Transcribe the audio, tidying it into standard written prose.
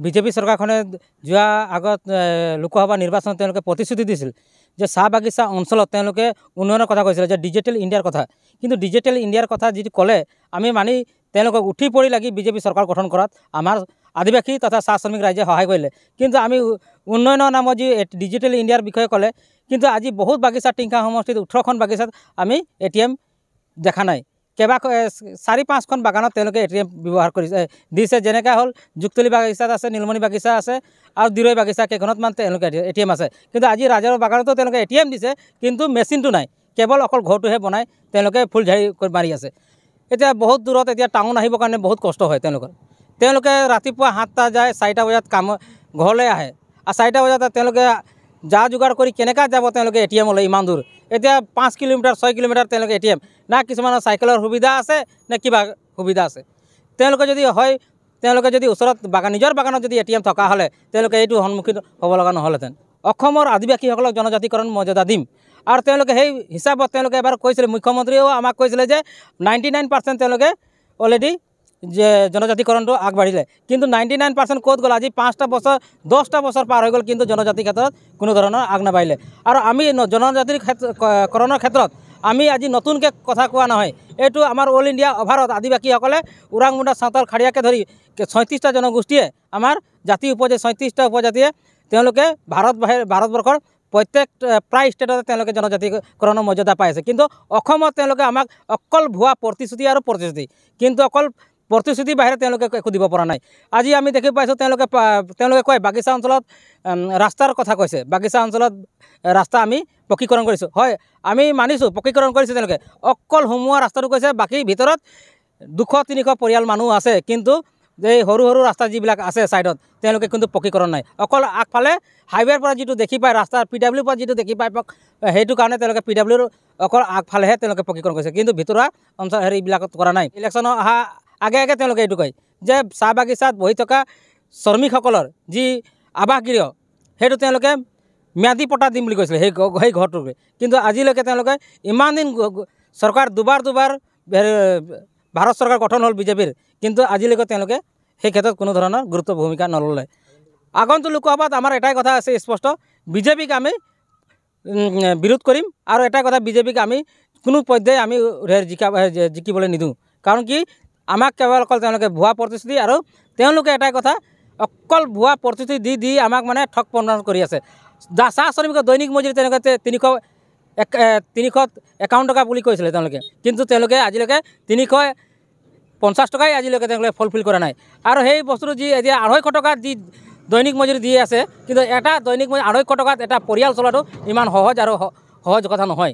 BJP চৰকাৰখনে যোৱা আগত লোকসভা নিৰ্বাচনত তেওঁলোকে প্ৰতিশ্ৰুতি দিছিল যে চাহ বাগিচা অঞ্চলত তেওঁলোকে উন্নয়নৰ কথা কৈছিলে, যে ডিজিটেল ইণ্ডিয়াৰ কথা। কিন্তু ডিজিটেল ইণ্ডিয়াৰ কথা যিটো ক'লে আমি মানি তেওঁলোকক উঠি পৰি লাগি বিজেপি চৰকাৰ গঠন কৰাত আমাৰ আদিবাসী তথা চাহ শ্ৰমিক ৰাইজে সহায় কৰিলে। কিন্তু আমি উন্নয়নৰ নামত যি ডিজিটেল ইণ্ডিয়াৰ বিষয়ে ক'লে, কিন্তু আজি বহুত বাগিচা টিংখা সমষ্টিত 18খন বাগিচাত আমি ATM দেখা নাই। কেইবা 4-5খন বাগানত তেওঁলোকে ATM ব্যৱহাৰ কৰিছে দিছে, যেনেকৈ হ'ল যুক্তলি বাগিচাত আছে, নীলমণি বাগিচা আছে আৰু দিৰৈ বাগিচা কেইখনতমান তেওঁলোকে ATM আছে। কিন্তু আজি ৰাজৰ বাগানতো তেওঁলোকে ATM দিছে, কিন্তু মেচিনটো নাই, কেৱল অকল ঘৰটোহে বনাই তেওঁলোকে ফুলঝাৰি মাৰি আছে। এতিয়া বহুত দূৰত এতিয়া টাউন আহিবৰ কাৰণে বহুত কষ্ট হয় তেওঁলোকে ৰাতিপুৱা 7টা যায়, 4টা বজাত ঘৰলৈ আহে, আৰু 4টা বজাত তেওঁলোকে যা যোগাৰ কৰি কেনেকৈ যাব তেওঁলোকে ATMলৈ ইমান দূৰ। এতিয়া 5 কিলোমিটাৰ 6 কিলোমিটাৰ তেওঁলোকে ATM না, কিছুমানৰ চাইকেলৰ সুবিধা আছে নে কিবা সুবিধা আছে। তেওঁলোকে যদি ওচৰত নিজৰ বাগানত যদি ATM থকা হ'লে তেওঁলোকে এইটো সন্মুখীন হ'ব লগা নহ'লহেঁতেন। অসমৰ আদিবাসীসকলক জনজাতিকৰণ মৰ্যাদা দিম, আৰু তেওঁলোকে সেই হিচাপত তেওঁলোকে এবাৰ কৈছিলে, মুখ্যমন্ত্ৰীয়েও আমাক কৈছিলে যে 99% তেওঁলোকে অলৰেডি যে জনজাতিকৰণটো আগবাঢ়িলে। কিন্তু 99% ক'ত গ'ল? আজি 5টা বছৰ 10টা বছৰ পাৰ হৈ গ'ল, কিন্তু জনজাতিৰ ক্ষেত্ৰত কোনো ধৰণৰ আগ নাবাঢ়িলে। আৰু আমি জনজাতিৰ কৰণৰ ক্ষেত্ৰত আমি আজি নতুনকৈ কথা কোৱা নহয়, এইটো আমাৰ অল ইণ্ডিয়া অভাৰত আদিবাসীসকলে ওৰাং মুণ্ডা চাওতাল খাৰিয়াকে ধৰি 36টা জনগোষ্ঠীয়ে, আমাৰ জাতি 36টা উপজাতিয়ে তেওঁলোকে ভাৰতবৰ্ষৰ প্ৰত্যেক প্ৰায় ষ্টেটতে তেওঁলোকে জনজাতিকৰণৰ মৰ্যাদা পাই আছে। কিন্তু অসমত তেওঁলোকে আমাক অকল ভুৱা প্ৰতিশ্ৰুতি আৰু প্ৰতিশ্ৰুতি, কিন্তু অকল প্ৰতিশ্ৰুতিৰ বাহিৰে তেওঁলোকে একো দিব পৰা নাই। আজি আমি দেখি পাইছোঁ তেওঁলোকে কয় বাগিচা অঞ্চলত ৰাস্তাৰ কথা কৈছে, বাগিচা অঞ্চলত ৰাস্তা আমি পকীকৰণ কৰিছোঁ। হয়, আমি মানিছোঁ পকীকৰণ কৰিছে তেওঁলোকে, অকল সোমোৱা ৰাস্তাটো কৈছে, বাকী ভিতৰত 200-300 পৰিয়াল মানুহ আছে, কিন্তু এই সৰু সৰু ৰাস্তা যিবিলাক আছে ছাইডত তেওঁলোকে কিন্তু পকীকৰণ নাই। অকল আগফালে হাইৱেৰ পৰা যিটো দেখি পায় ৰাস্তা, PWৰ পৰা যিটো দেখি পায়, সেইটো কাৰণে তেওঁলোকে PWৰ অকল আগফালেহে তেওঁলোকে পকীকৰণ কৰিছে, কিন্তু ভিতৰুৱা অঞ্চল এইবিলাকত কৰা নাই। ইলেকশ্যনৰ অহা আগে আগে তেওঁলোকে এইটো কয় যে চাহ বাগিচাত বহি থকা শ্ৰমিকসকলৰ যি আৱাসগৃহ সেইটো তেওঁলোকে ম্যাদী পট্টা দিম বুলি কৈছিলে সেই ঘৰটোকে। কিন্তু আজিলৈকে তেওঁলোকে ইমান দিন চৰকাৰ দুবাৰ ভাৰত চৰকাৰ গঠন হ'ল বিজেপিৰ, কিন্তু আজিলৈকে তেওঁলোকে সেই ক্ষেত্ৰত কোনো ধৰণৰ গুৰুত্ব ভূমিকা নল'লে। আগন্তুক লোকসভাত আমাৰ এটাই কথা আছে স্পষ্ট, বিজেপিক আমি বিৰোধ কৰিম, আৰু এটাই কথা, বিজেপিক আমি কোনো পৰ্যায়ে আমি জিকিবলৈ নিদিওঁ। কাৰণ কি, আমাক কেৱল অকল তেওঁলোকে ভুৱা প্ৰতিশ্ৰুতি, আৰু তেওঁলোকে এটাই কথা, অকল ভুৱা প্ৰতিশ্ৰুতি দি আমাক মানে ঠগ প্ৰদান কৰি আছে। চাহ শ্ৰমিকৰ দৈনিক মজুৰি তেওঁলোকে 351 টকা বুলি কৈছিলে তেওঁলোকে, কিন্তু তেওঁলোকে আজিলৈকে 350 টকাই আজিলৈকে তেওঁলোকে ফুলফিল কৰা নাই। আৰু সেই বস্তুটো যি এতিয়া 250 টকা দি দৈনিক মজুৰি দি আছে, কিন্তু এটা দৈনিক মজুৰি 250 টকাত এটা পৰিয়াল চলাটো ইমান সহজ কথা নহয়।